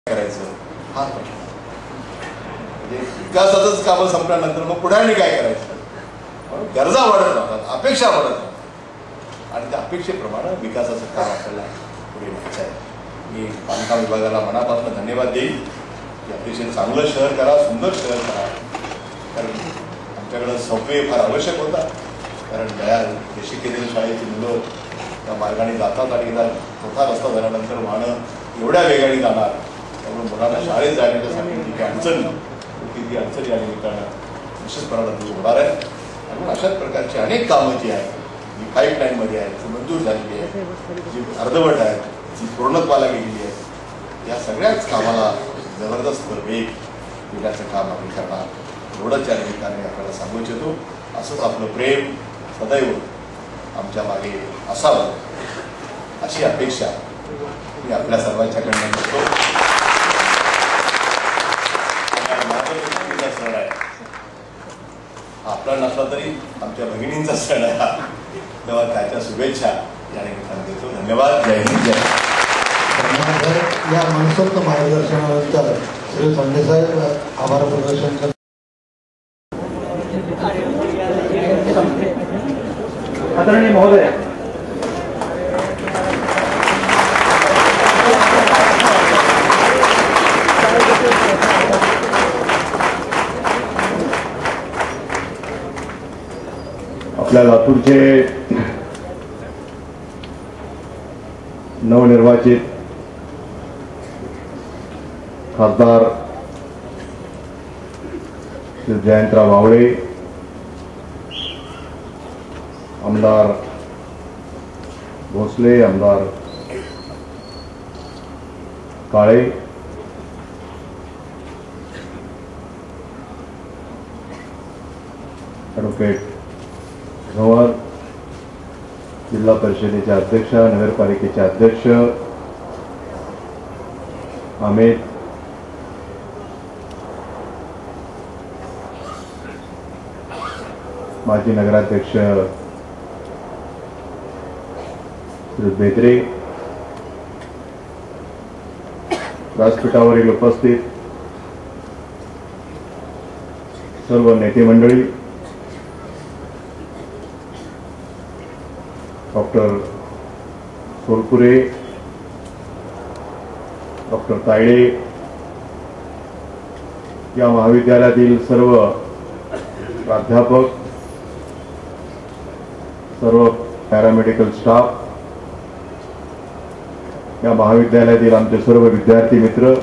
करायचं हा प्रश्न. म्हणजे विकासाचंच कामं संपल्यानंतर मग पुढे काय करायचं, गरजा वाढत राहतात, अपेक्षा वाढत राहतात आणि त्या अपेक्षेप्रमाणे विकासाचं काम आपल्याला पुढे न्यायचं आहे. मी बांधकाम विभागाला मनापासून धन्यवाद देईन की अतिशय चांगलं शहर करा, सुंदर शहर करा. कारण आमच्याकडं सबवे फार आवश्यक होता, कारण देशी केंद्रीय शाळेची मुलं त्या मार्गाने जातात आणि एकदा मोठा रस्ता झाल्यानंतर वाहनं एवढ्या वेगाने जाणार, त्यामुळे मुलांना शाळेत जाण्याच्यासाठी जी काही अडचण होती ती अडचण या निमित्तानं निश्चितपणाला दूर होणार आहे. आणि अशाच प्रकारची अनेक कामं जी आहेत, जी पाईपलाईनमध्ये आहेत, जी मंजूर झालेली आहे, जी अर्धवट आहेत, जी पूर्णत्वाला गेलेली आहे, या सगळ्याच कामाला जबरदस्त वेग देण्याचं काम आम्ही करणार. एवढंच या निमित्ताने आपल्याला सांगू इच्छितो. असंच आपलं प्रेम सदैव आमच्या मागे असावं अशी अपेक्षा मी आपल्या सर्वांच्याकडनं करतो. सण आहे, आपला नसला तरी आमच्या भगिनींचा सण आहे, तेव्हा त्याच्या शुभेच्छा या निमित्ताने देतो. धन्यवाद. जय हिंद. जय. या मनसोक्त मार्गदर्शनानंतर श्री संडेसाहेब आभार प्रदर्शन करतात. आदरणीय महोदय, आपल्या लातूरचे नवनिर्वाचित खासदार श्री जयंतराव वावळे, आमदार भोसले, आमदार काळे, ॲडव्होकेट झंवर, जिल्हा परिषदेचे अध्यक्ष, नगरपालिकेचे अध्यक्ष अमित, माजी नगराध्यक्ष श्री बेदरे, व्यासपीठावरील उपस्थित सर्व नेते मंडळी, डॉक्टर सोलपुरे, डॉक्टर तायडे, या महाविद्यालयातील सर्व प्राध्यापक, सर्व पॅरामेडिकल स्टाफ, या महाविद्यालयातील आमचे सर्व विद्यार्थी मित्र,